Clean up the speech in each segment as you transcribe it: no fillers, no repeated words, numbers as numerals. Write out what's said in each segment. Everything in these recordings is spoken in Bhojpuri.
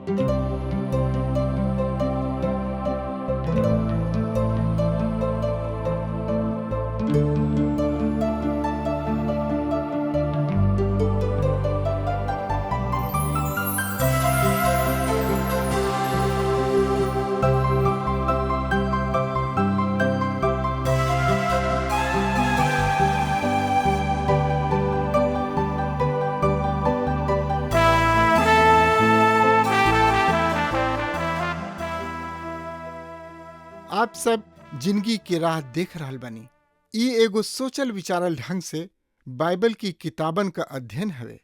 आप सब जिंदगी की राह देख रहल बनी। ई एगो सोचल विचारल ढंग से बाइबल की किताबन का अध्ययन हवे।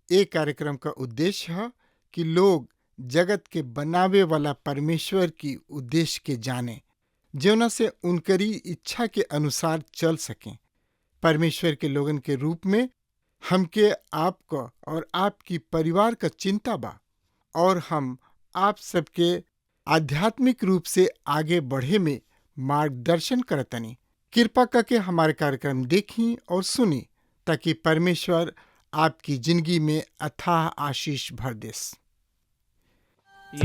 ए कार्यक्रम का उद्देश्य है कि लोग जगत के बनावे वाला परमेश्वर की उद्देश्य के जाने, जौना से उनकरी इच्छा के अनुसार चल सकें। परमेश्वर के लोगन के रूप में हमके आपका और आपकी परिवार का चिंता बा, और हम आप सबके आध्यात्मिक रूप से आगे बढ़े में मार्गदर्शन करतनी। कृपा करके हमारे कार्यक्रम देखी और सुनी, ताकि परमेश्वर आपकी जिंदगी में अथाह आशीष भर दे।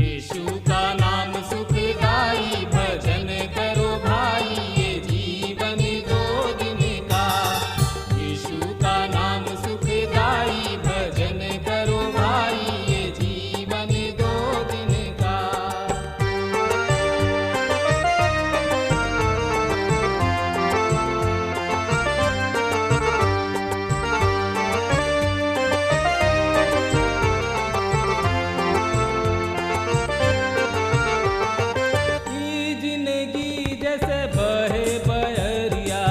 यीशु का नाम सुखदाई, भजन करो भाई, ये जीवन दो दिन का। यीशु का नाम सुखदाई, भजन करो भाई, ये जीवन दो दिन का। ई जिंदगी जैसे बहे बहरिया,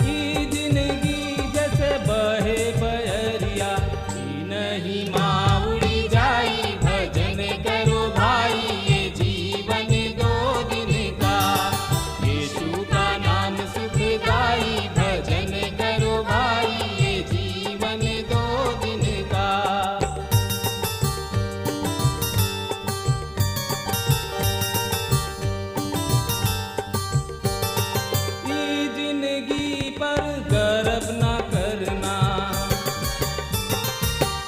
ई जिंदगी जैसे बहे बहरिया, ई नहीं माँ उड़ी जाई, भजन करो भाई, ये जीवन दो दिन का। यीशु का नाम सुखदाई, भजन करो भाई, ये जीवन दो दिन का। ई जिंदगी पर गर्व न करना,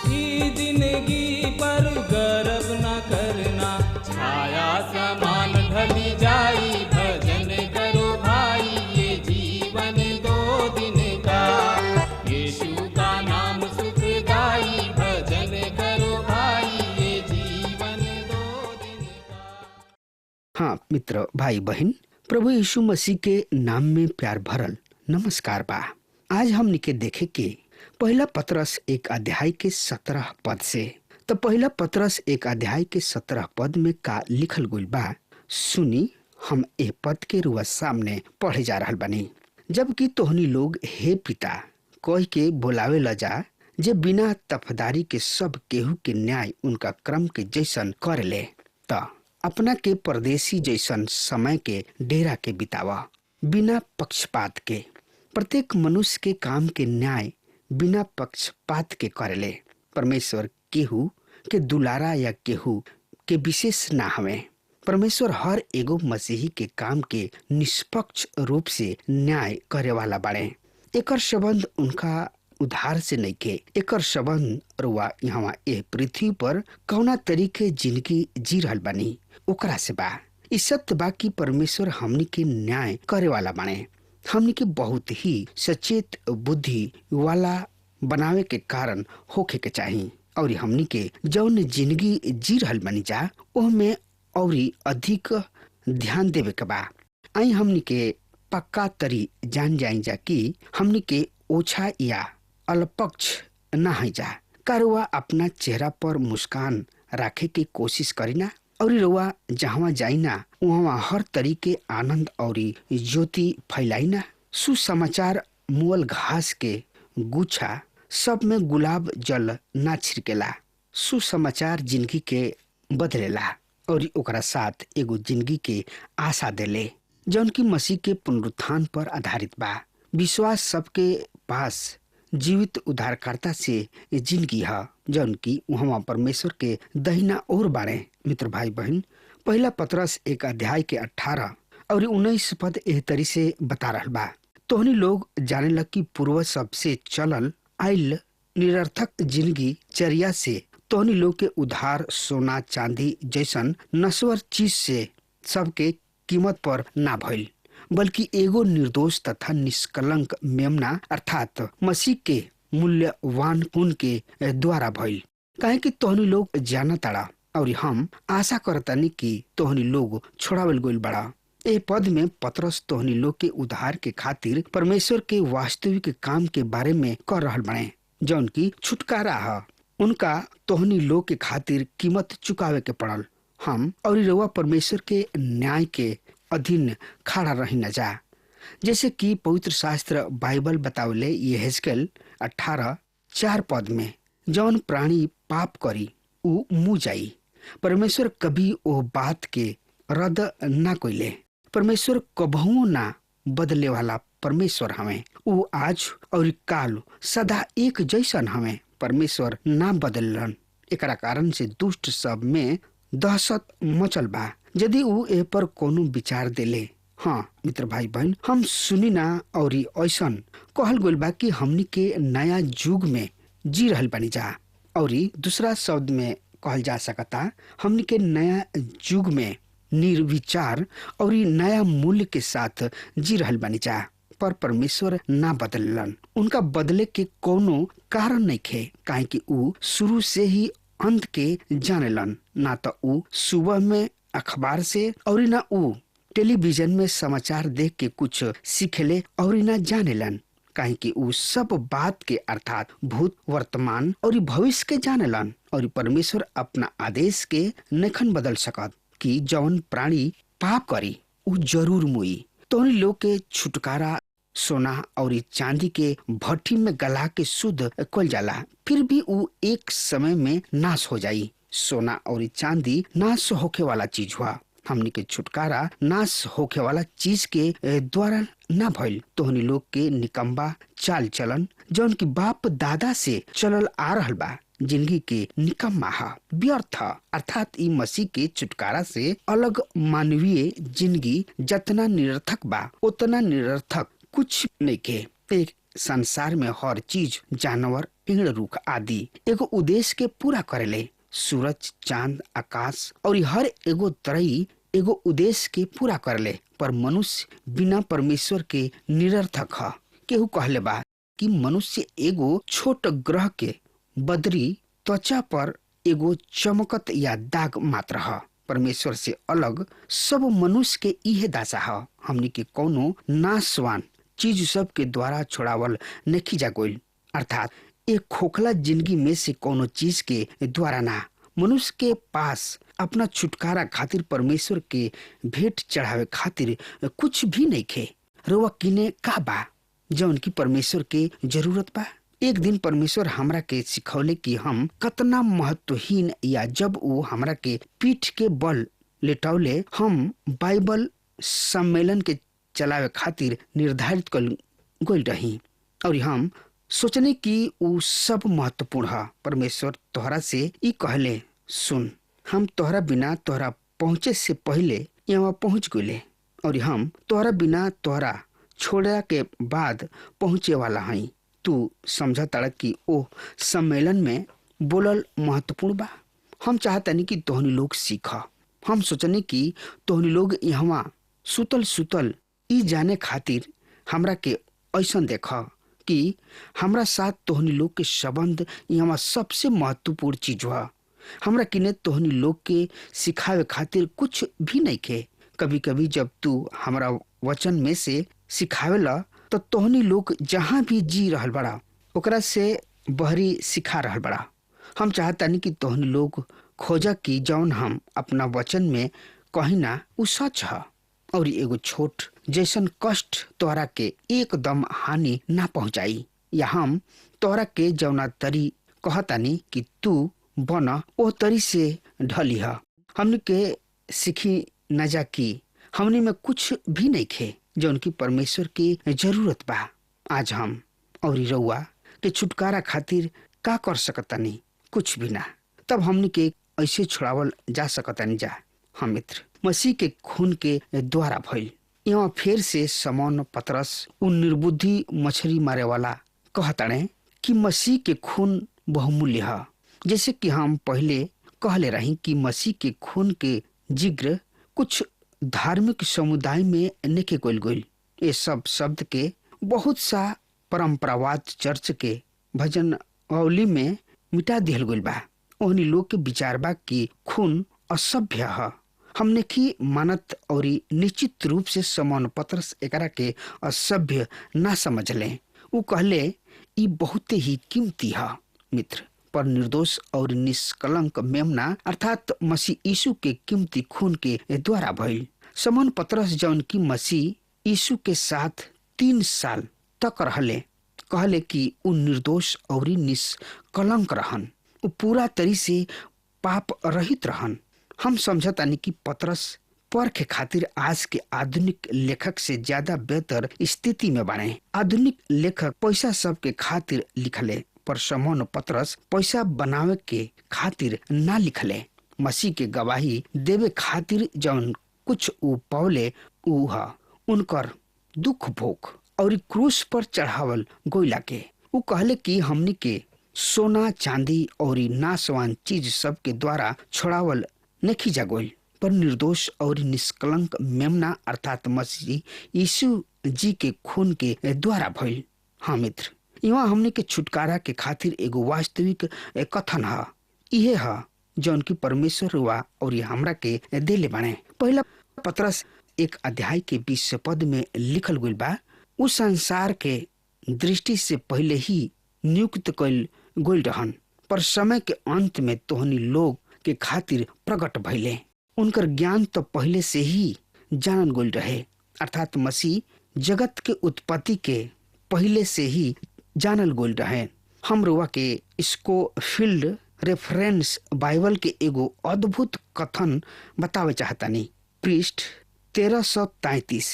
ई जिंदगी पर गर्व न करना, छाया समान ढली जाई, भजन करो भाई, ये जीवन दो दिन का। यीशु का नाम सुखदाई, भजन करो भाई, ये जीवन दो दिन का। हाँ मित्र, भाई बहन, प्रभु यीशु मसीह के नाम में प्यार भरल नमस्कार बा। आज हमनी के देखे के पहला पतरस एक अध्याय के 17 पद से। तो पहला पतरस एक अध्याय के 17 पद में का लिखल गइल बा, सुनी। हम ए पद के रुआ सामने पढ़े जा रहल बनी। जबकि तोहनी लोग हे पिता कह के बोलावे ल जा, जे बिना तफदारी के सब केहू के न्याय उनका क्रम के जैसन कर ले, त अपना के परदेसी जैसन समय के डेरा के बितावा, बिना पक्षपात के। प्रत्येक मनुष्य के काम के न्याय बिना पक्षपात के करेले। परमेश्वर केहू के दुलारा या केहू के विशेष ना हवे। परमेश्वर हर एगो मसीही के काम के निष्पक्ष रूप से न्याय करे वाला बाड़े। एकर संबंध उनका उधार से नइखे। एकर संबंध रुआ यहाँ ए पृथ्वी पर कौना तरीके जिंदगी जी रहल बानी ओकरा से बा। इ सत्य बा कि परमेश्वर हमनी के न्याय करे वाला बाने। हमनी के बहुत ही सचेत बुद्धि वाला बनावे के कारण होखे के चाही, और हमनी के जौन जिंदगी जी रहल बानी जा ओहमे और अधिक ध्यान देवे के बा। आई हमनी के पक्का तरी जान जाई जा कि हमनी के ओछा या अल्पक्ष ना है जा। का रुआ अपना चेहरा पर मुस्कान रखे की कोशिश करी ना, और रुआ जहाँ जाई ना वहाँ हर तरीके आनंद और ज्योति फैलाई ना। सुसमाचार मुअल घास के गुच्छा सब में गुलाब जल ना छिड़केला। सुसमाचार जिंदगी के बदलेला और ओकरा साथ एगो जिंदगी के आशा देले, जौन की मसीह के पुनरुत्थान पर आधारित बा। विश्वास सबके पास जीवित उद्धारकर्ता से जिंदगी है, जौन की वहाँ परमेश्वर के दहिना ओर बाड़े। मित्र भाई बहन, पहला पतरस एक अध्याय के 18 और 19 पद एह तरी से बता रहल बा। तोहनी लोग जाने लग कि पूर्वज सबसे चलल आइल निरर्थक जिंदगी चर्या से तोहनी लोग के उधार सोना चांदी जैसन नश्वर चीज से सबके कीमत पर ना भइल, बल्कि एगो निर्दोष तथा निष्कलंक मेमना अर्थात मसीह के मूल्यवान खून के द्वारा भइल। काहे कि तोहनी लोग जाना ताड़ा और हम आशा करतानी कि तोहनी लोग छोड़ावल गइल बड़ा। ए पद में पतरस तोहनी लोग के उद्धार के खातिर परमेश्वर के वास्तविक काम के बारे में कर रहल बने, जौन की छुटकारा है। उनका तोहनी लोग के खातिर कीमत चुकावे के पड़ल। हम और रउआ परमेश्वर के न्याय के अधीन खड़ा रही न जा, जैसे कि पवित्र शास्त्र बाइबल बतावले यहेजकेल 18:4 पद में, जौन प्राणी पाप करी उ मुँह जाई। परमेश्वर कभी ओ बात के रद्द ना कइले। परमेश्वर कबहू ना बदले वाला परमेश्वर हमें। उ आज और काल सदा एक जैसन हमें। परमेश्वर ना बदलन। एकरा कारण से दुष्ट सब में दहशत मचल बा। यदि उ ए पर कोनो विचार देले, हाँ मित्र भाई बहन, हम सुनी ना और ऐसन कहल गइल बा कि हमनी के नया युग में जी रहल बानी जा, और दूसरा शब्द में कहल जा सकता हमनी के नया युग में निर्विचार और नया मूल्य के साथ जी रहल बानी जा। पर परमेश्वर ना बदलन। उनका बदले के कोनो कारण नहीं खे, काहे कि उ शुरू से ही अंत के जानेलन। ना तो उ सुबह में अखबार से और ना उ टेलीविजन में समाचार देख के कुछ सीखेले और ना जानेलन, काहे कि उ सब बात के अर्थात भूत, वर्तमान और भविष्य के जानेलन। और परमेश्वर अपना आदेश के नखन बदल सकत कि जौन प्राणी पाप करी उ जरूर मुई। तोहनी लोग के छुटकारा सोना और चांदी के भट्टी में गला के शुद्ध कल जाला, फिर भी उ एक समय में नाश हो जाई। सोना और चांदी नाश होके वाला चीज हुआ। हमनी के छुटकारा नाश होके वाला चीज के द्वारा ना भइल। तोहनी लोग के निकम्बा चाल चलन जौन की बाप दादा से चलल आ रहल बा, जिंदगी के निकम्मा हा, व्यर्थ, अर्थात ई मसीह के छुटकारा से अलग मानवीय जिंदगी जतना निरर्थक बा उतना निरर्थक कुछ नहीं के। एक संसार में हर चीज, जानवर, पेड़, रुख आदि एगो उद्देश्य के पूरा करेले। सूरज, चांद, आकाश और हर एगो तरई एगो उद्देश्य के पूरा करले। पर मनुष्य बिना परमेश्वर के निरर्थक है। केहू कहले बा कि मनुष्य एगो छोट ग्रह के बदरी त्वचा पर एगो चमकत या दाग मात्र है। परमेश्वर से अलग सब मनुष्य के इहे दासा है। हमनी के कोनो नाशवान चीज सब के द्वारा छोड़ावल नहीं जा गइल, अर्थात एक खोखला जिंदगी में से कोनो चीज के द्वारा ना। मनुष्य के पास अपना छुटकारा खातिर परमेश्वर के भेंट चढ़ावे खातिर कुछ भी नहीं खे। रउआ किने का बा जौन की परमेश्वर के जरूरत बा? एक दिन परमेश्वर हमरा के सिखौले कि हम कतना महत्वहीन, या जब वो हमरा के पीठ के बल लेटौले हम बाइबल सम्मेलन के चलावे खातिर निर्धारित कल गइल रही, और हम सोचने कि उ सब महत्वपूर्ण है। परमेश्वर तोहरा से ई कहले, सुन, हम तोहरा बिना तोहरा पहुँचे से पहले यहाँ पहुँच गइले, और हम तोहरा बिना तोहरा छोड़ा के बाद पहुँचे वाला हई। तू समझा ताड़ा कि ओ सम्मेलन में बोलल महत्वपूर्ण बा। हम चाहतनी कि तोहनी लोग सीख। हम सोचने कि तोहनी लोग यहाँ सुतल सुतल ई जाने खातिर हमरा के ऐसन देख कि हमरा साथ तोहनी लोग के संबंध यहाँ सबसे महत्वपूर्ण चीज हुआ। हमरा किने तोहनी लोग के सिखावे खातिर कुछ भी नहीं खे। कभी कभी जब तू हमरा वचन में से सिखावेला तो तोहनी लोग जहाँ भी जी रहल बड़ा ओकरा से बहरी सिखा रहल बड़ा। हम चाहतानी कि तोहनी लोग खोजा कि जौन हम अपना वचन में कही ना उ सच है, और एगो छोट जैसन कष्ट तोहरा के एकदम हानि ना पहुंचाई। या हम तोहरा के जौना तरी कहतानी कि तू बना ओ तरी से ढली है। हमने के सीखी न जा कि हमने में कुछ भी नहीं खे जौन की परमेश्वर की जरूरत बा। आज हम और रउआ के छुटकारा खातिर का कर सकतानी? कुछ भी ना। तब हमने के ऐसे छुड़ावल जा सकतानी जा। हम मित्र मसीह के खून के द्वारा भइल। यहाँ फिर से समौन पतरस उन निर्बुद्धि मछली मारे वाला कहताने कि मसीह के खून बहुमूल्य है। जैसे कि हम पहले कहले रही कि मसीह के खून के जिक्र कुछ धार्मिक समुदाय में नेके गोल गोल। ये सब शब्द के बहुत सा परंपरावाद चर्च के भजन अवली में मिटा दिहल गइल बा। ओहनी लोग के विचार बा कि खून असभ्य है। हमने की मानत और निश्चित रूप से समौन पत्रस एकरा के असभ्य ना समझ ले। उ कहले ई बहुत ही कीमती है मित्र, पर निर्दोष और निष्कलंक मेमना अर्थात मसीह यीशु के कीमती खून के द्वारा भइल। समौन पत्रस जौन की मसीह यीशु के साथ 3 साल तक रहले, कहले कि उ निर्दोष और निष्कलंक रहन, उ पूरा तरी से पाप रहित रहन। हम समझतानी कि पत्रस पर के खातिर आज के आधुनिक लेखक से ज्यादा बेहतर स्थिति में बने। आधुनिक लेखक पैसा सब के खातिर लिखले, पर समौन पत्रस पैसा बनावे के खातिर ना लिखले। मसीह के गवाही देवे खातिर जौन कुछ उ पौले उ ह उनकर दुख भोग और क्रूस पर चढ़ावल गोइला के। उ कहले कि हमनी के सोना चांदी और नासवान चीज सब के द्वारा छोड़ावल नहीं जा गोइल, पर निर्दोष और निष्कलंक मेमना अर्थात मसीह यीशु जी के खून के द्वारा भइल। हाँ मित्र, यहाँ हमने के छुटकारा के खातिर एगो वास्तविक कथन है। इहे है जौन की परमेश्वर हुआ और हमरा के देले बने। पहला पत्रस 1 अध्याय के 20 पद में लिखल गइल बा, उस संसार के दृष्टि से पहले ही नियुक्त कइल गइल रहन, पर समय के अंत में तोहनी लोग के खातिर प्रकट भइले। उनकर ज्ञान तो पहले से ही जानल गइल रहे, अर्थात मसीह जगत के उत्पत्ति के पहले से ही जानल गइल रहे। हम रुआ के इसको फील्ड रेफरेंस बाइबल के एगो अद्भुत कथन बतावे चाहतानी। पृष्ठ 1333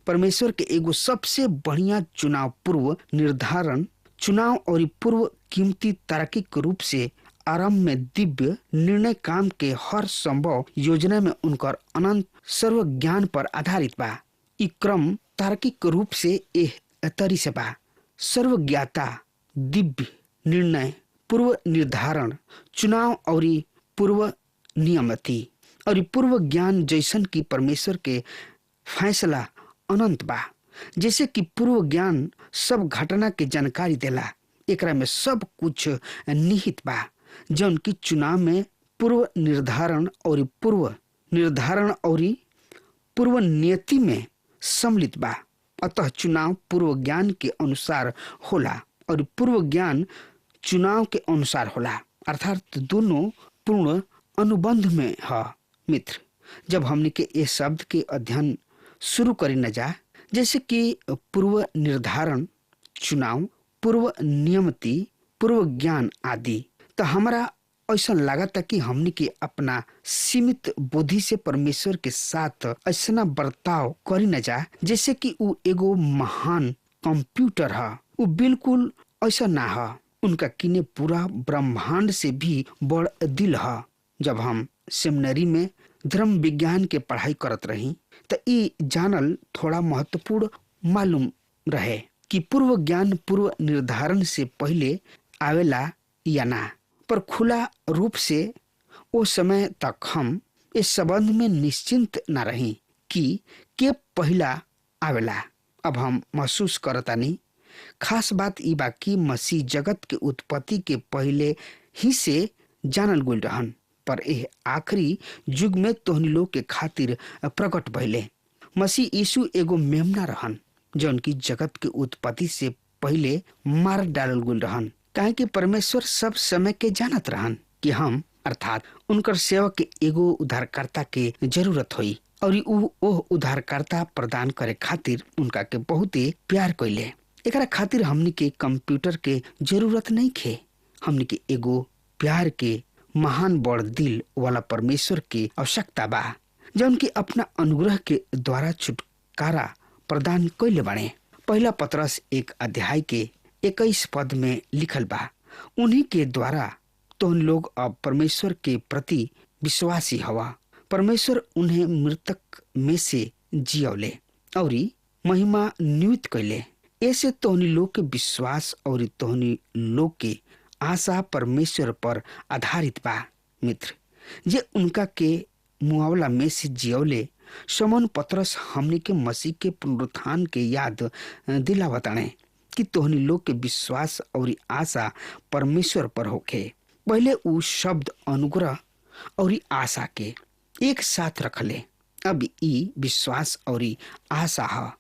परमेश्वर के एगो सबसे बढ़िया चुनाव पूर्व निर्धारण चुनाव और पूर्व कीमती तरक्की के रूप से आरंभ में दिव्य निर्णय काम के हर संभव योजना में उनकर अनंत सर्व ज्ञान पर आधारित बा। ई क्रम तार्किक रूप से एह तरी से बा, सर्वज्ञता, दिव्य निर्णय, पूर्व निर्धारण, चुनाव और पूर्व नियमति और पूर्व ज्ञान जैसन की परमेश्वर के फैसला अनंत बा। जैसे कि पूर्व ज्ञान सब घटना के जानकारी देला, एकरा में सब कुछ निहित बा जौन की चुनाव में पूर्व निर्धारण और पूर्व नियति में सम्मिलित बा। अतः चुनाव पूर्व ज्ञान के अनुसार होला और पूर्व ज्ञान चुनाव के अनुसार होला, अर्थात दोनों पूर्ण अनुबंध में है। मित्र, जब हमने के ये शब्द के अध्ययन शुरू करी न जा, जैसे कि पूर्व निर्धारण, चुनाव, पूर्व नियमति, पूर्व ज्ञान आदि, तो हमारा ऐसा लागता कि हमने के अपना सीमित बुद्धि से परमेश्वर के साथ ऐसा बर्ताव करी न जा जैसे कि वो एगो महान कंप्यूटर है। वो बिल्कुल ऐसा ना है। उनका किने पूरा ब्रह्मांड से भी बड़ दिल है। जब हम सेमिनरी में धर्म विज्ञान के पढ़ाई करत रही तो ये जानल थोड़ा महत्वपूर्ण मालूम रहे कि पूर्व ज्ञान पूर्व निर्धारण से पहले आवेला या ना, पर खुला रूप से वो समय तक हम इस संबंध में निश्चिंत न रही कि के पहला आवेला। अब हम महसूस करतानी खास बात ई बा कि मसीह जगत के उत्पत्ति के पहले ही से जानल गइल रहन, पर यह आखिरी युग में तोहनी लोग के खातिर प्रकट भइले। मसीह यीशु एगो मेमना रहन जौन की जगत के उत्पत्ति से पहले मार डालल गइल रहन, काहे कि परमेश्वर सब समय के जानत रहन कि हम अर्थात उनकर सेवक के एगो उद्धारकर्ता के जरूरत हुई और वो उद्धारकर्ता प्रदान करे खातिर उनका के बहुते प्यार कइले। एकरा खातिर हमनी के कंप्यूटर के जरूरत नहीं खे। हमनी के एगो प्यार के महान बड़ दिल वाला परमेश्वर की आवश्यकता बा जौन की अपना अनुग्रह के द्वारा छुटकारा प्रदान कइले बाड़े। पहला पत्रस 1 अध्याय के 21 पद में लिखल बा, उन्हीं के द्वारा तुम लोग अब परमेश्वर के प्रति विश्वासी हवा। परमेश्वर उन्हें मृतक में से जियौले और महिमा नियुक्त कैले। ऐसे तोहनी लोग के विश्वास और तोहनी लोग के आशा परमेश्वर पर आधारित बा। मित्र, जे उनका के मुआवला में से जियौले, शमौन पतरस हमनी के मसीह के पुनरुत्थान के याद दिलावताने कि तोहनी लोग के विश्वास और आशा परमेश्वर पर होखे। पहले उ शब्द अनुग्रह और आशा के एक साथ रखले, अब ई विश्वास और आशा है।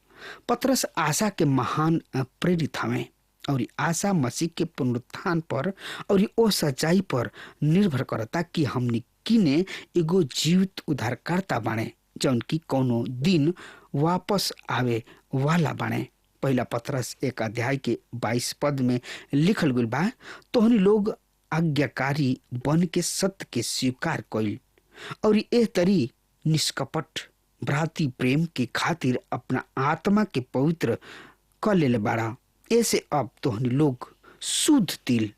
पतरस आशा के महान प्रेरित हमें और आशा मसीह के पुनरुत्थान पर और ओ सच्चाई पर निर्भर करता कि हमनी किने एगो जीवित उद्धारकर्ता बाणे जौन की कोनो दिन वापस आवे वाला बाणे। पहला पतरस 1 अध्याय के 22 पद में लिखल गइल बा, तोहनी लोग आज्ञाकारी बन के सत्य के स्वीकार कइल और ए तरी निष्कपट भ्रातृ प्रेम के खातिर अपना आत्मा के पवित्र क लेले बाड़ा। ऐसे अब तोहनी लोग शुद्ध तिल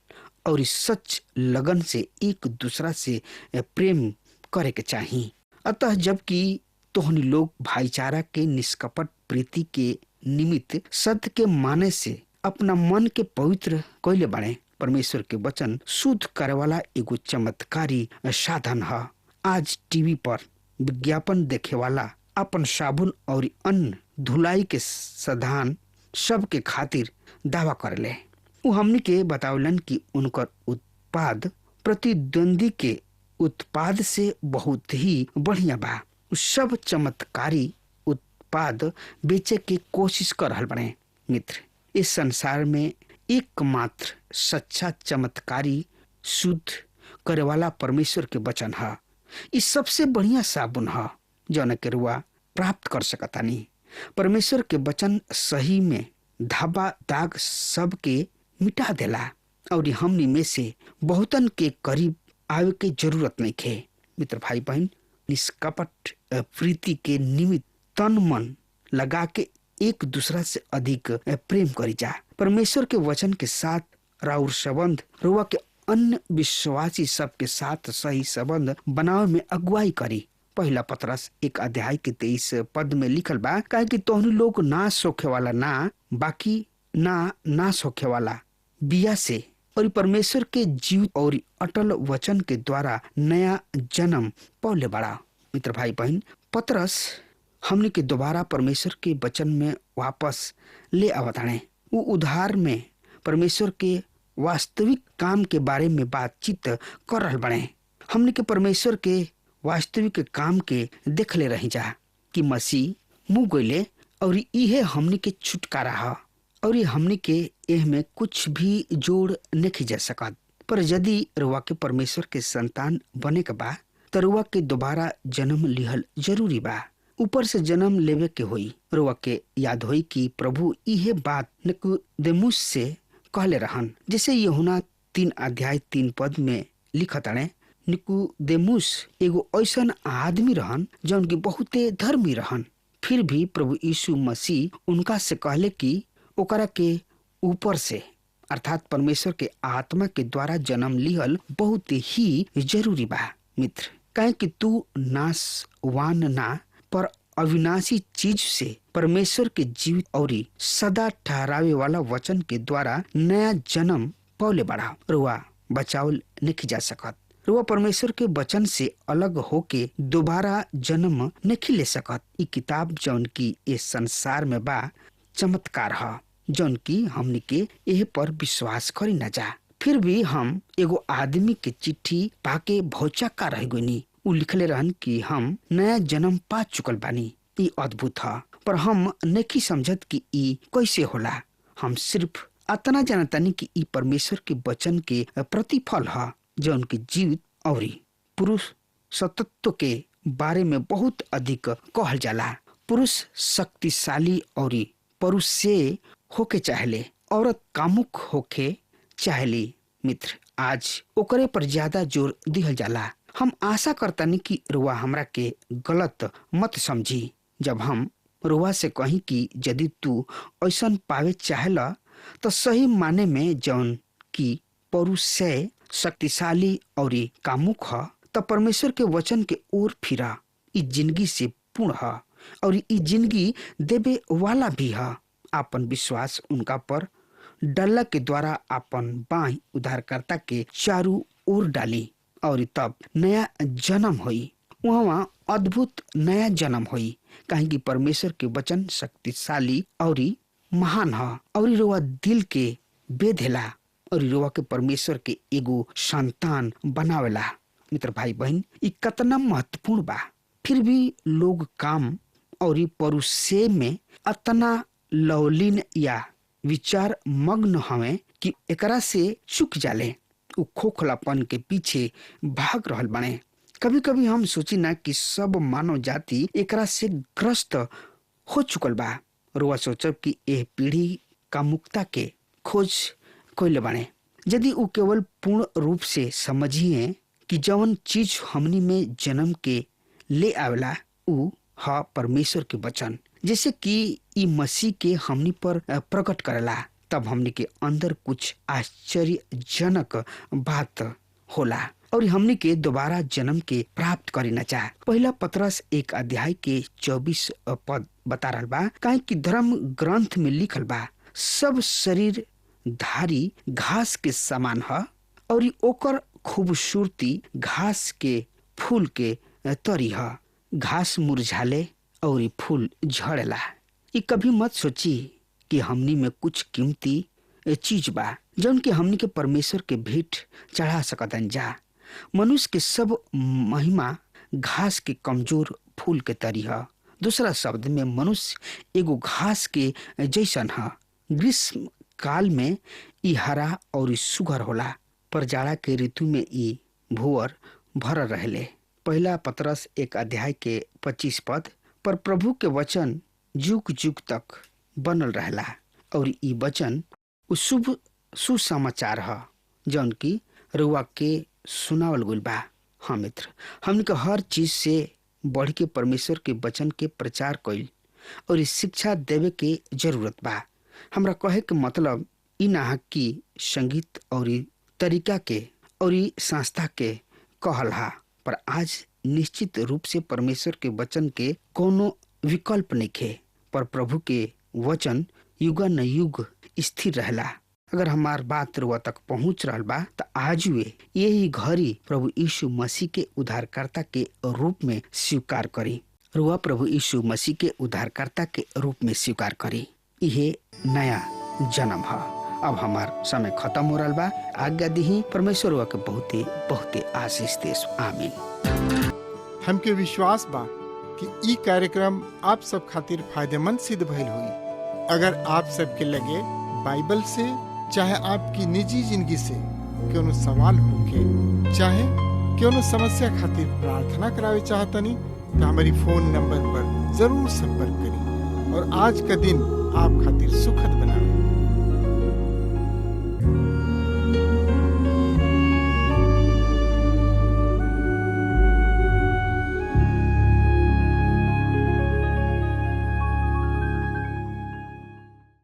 और सच लगन से एक दूसरा से प्रेम करे के चाहिए। अतः जबकि तोहनी लोग भाईचारा के निष्कपट प्रीति के निमित्त सत्य के माने से अपना मन के पवित्र कइले बाड़े, परमेश्वर के वचन शुद्ध करे वाला एगो चमत्कारी साधन है। आज टीवी पर विज्ञापन देखे वाला अपन साबुन और अन्य धुलाई के साधन सब के खातिर दावा करले। उ हमनी के बतावलन कि उनकर उत्पाद प्रतिद्वंदी के उत्पाद से बहुत ही बढ़िया बा। सब चमत्कारी उत्पाद बेचे के कोशिश कर रहल बने। मित्र, इस संसार में एकमात्र सच्चा चमत्कारी शुद्ध करे वाला परमेश्वर के वचन है। इस सबसे बढ़िया साबुन है जौन के रुआ प्राप्त कर सकतानी। परमेश्वर के वचन सही में धाबा दाग सब के मिटा देला और हमनी में से बहुतन के करीब आवे के जरूरत नहीं खे। मित्र भाई बहन, निष्कपट प्रीति के निमित्त तन मन लगा के एक दूसरा से अधिक प्रेम करी जा। परमेश्वर के वचन के साथ राउर संबंध रुआ के अन्य विश्वासी सब के साथ सही संबंध बनावे में अगुवाई करी। पहला पतरस 1 अध्याय के 23 पद में लिखल बा, काहे कि तोहनी लोग नाश होखे वाला ना बाकी ना नाश होखे वाला बिया से और परमेश्वर के जीवित और अटल वचन के द्वारा नया जन्म पौले बड़ा। मित्र भाई बहन, पतरस हमने के दोबारा परमेश्वर के वचन में वापस ले आवताणे। वो उद्धार में परमेश्वर के वास्तविक काम के बारे में बातचीत कर रहल बने। हमने के परमेश्वर के वास्तविक काम के देख ले रही जा कि मसीह मुँह गइले और इहे हमने के छुटकारा है और ये हमने के एह में कुछ भी जोड़ नहीं जा सकत। पर यदि रुआ के परमेश्वर के संतान बने के बा तो रुआ के दोबारा जन्म लिहल जरूरी बा। ऊपर से जन्म लेवे के होई। रुआ के याद होई कि प्रभु इहे बात निकोदेमुस से कहले रहन, जैसे यूहन्ना 3 अध्याय 3 पद में लिखताणे, निकोदेमुस एगो ऐसन आदमी रहन जौन की बहुते धर्मी रहन। फिर भी प्रभु यीशु मसीह उनका से कहले कि ओकरा के ऊपर से अर्थात परमेश्वर के आत्मा के द्वारा जन्म लिहल बहुत ही जरूरी बा। मित्र, काहे कि तू नाशवान ना पर अविनाशी चीज से परमेश्वर के जीवित और सदा ठहरावे वाला वचन के द्वारा नया जन्म पौले बढ़ा। रुआ बचावल नहीं जा सकत। रुआ परमेश्वर के वचन से अलग होके दोबारा जन्म नहीं ले सकत। ई किताब जौन की इस संसार में बा चमत्कार है जौन की हमने के एह पर विश्वास करी न जा। फिर भी हम एगो आदमी के चिट्ठी पाके भौचक्का रह गईनी। उ लिखले रहन कि हम नया जन्म पा चुकल बानी। ई अद्भुत है, पर हम नहीं समझत कि ई कैसे होला। हम सिर्फ अतना जानतानी कि ई परमेश्वर के वचन के प्रतिफल है जौन की जीवित और पुरुष सतत्व के बारे में बहुत अधिक कहल जाला। पुरुष शक्तिशाली और पुरुष से होके चाहले, औरत कामुक होके चाहली। मित्र, आज ओकरे पर ज्यादा जोर दिहल जाला। हम आशा करतानी कि रुआ हमरा के गलत मत समझी जब हम रुआ से कही कि यदि तू ऐसन पावे चाहेला तो सही माने में जौन की पुरुष से शक्तिशाली और कामुक है तो परमेश्वर के वचन के ओर फिरा। ई जिंदगी से पूर्ण है और ई जिंदगी देवे वाला भी है। आपन विश्वास उनका पर डल्ला के द्वारा अपन बाह उद्धारकर्ता के चारों ओर डाली और तब नया जन्म हुई। वहाँ अद्भुत नया जन्म हुई, काहे कि परमेश्वर के वचन शक्तिशाली और महान है और रोवा दिल के बेधेला और रोवा के परमेश्वर के एगो संतान बनावेला। मित्र भाई बहन, ये कितना महत्वपूर्ण बा। फिर भी लोग काम और परुषे में अतना लवलीन या विचार मग्न हवे कि एकरा से चुक जाले, उ खोखलापन के पीछे भाग रहल बने। कभी कभी हम सोची ना कि सब मानव जाति एकरा से ग्रस्त हो चुकल बा। रुआ सोचब कि यह पीढ़ी का मुक्ता के खोज कोइले बने यदि उ केवल पूर्ण रूप से समझिए कि जवन चीज हमनी में जन्म के ले आवेला उ हा परमेश्वर के वचन, जैसे कि ई मसीह के हमनी पर प्रकट करेला, तब हमनी के अंदर कुछ आश्चर्यजनक बात होला और हमनी के दोबारा जन्म के प्राप्त करी न चाह। पहला पतरस 1 के 24 पद बता रहा बा, काहे कि धर्म ग्रंथ में लिखल बा, सब शरीर धारी घास के समान है और ओकर खूबसूरती घास के फूल के तरी है। घास मुरझाले और फूल झड़ेला। ये कभी मत सोची कि हमनी में कुछ कीमती चीज बा जौन के हमनी के परमेश्वर के भेंट चढ़ा सकतन जा। मनुष्य के सब महिमा घास के कमजोर फूल के तरी है। दूसरा शब्द में मनुष्य एगो घास के जैसन है। ग्रीष्म काल में ई हरा और सुघर होला, पर जाड़ा के ऋतु में ई भुअर भरल रहले। पहला पतरस 1 के 25 पद, पर प्रभु के वचन जुग जुग तक बनल रहला और ई वचन शुभ सुसमाचार है जौन की रुआ के सुनावल गुल बा। हाँ मित्र, हमने के हर चीज से बढ़ के परमेश्वर के वचन के प्रचार कइल और इस शिक्षा देवे के जरूरत बा। हमरा कहे के मतलब ई ना कि संगीत और तरीका के और संस्था के कहल हा, पर आज निश्चित रूप से परमेश्वर के वचन के कोनो विकल्प नहीं खे, पर प्रभु के वचन युग न युग स्थिर रहला। अगर हमार बात रुआ तक पहुंच रहा बा तो आज वे यही घड़ी प्रभु यीशु मसीह के उद्धारकर्ता के रूप में स्वीकार करी। रुआ प्रभु यीशु मसीह के उद्धारकर्ता के रूप में स्वीकार करी। यह नया जन्म है। अब हमार समय खत्म हो रहा बा। आज्ञा दी परमेश्वर रुआ के बहुते बहुते आशीष देस। आमीन। हमके विश्वास बा कि ई कार्यक्रम आप सब खातिर फायदेमंद सिद्ध भइल हुई। अगर आप सबके लगे बाइबल से चाहे आपकी निजी जिंदगी से कोनो सवाल होके चाहे कोनो समस्या खातिर प्रार्थना करावे चाहतनी तो हमारी फोन नंबर पर जरूर संपर्क करें और आज का दिन आप खातिर सुखद बनावे।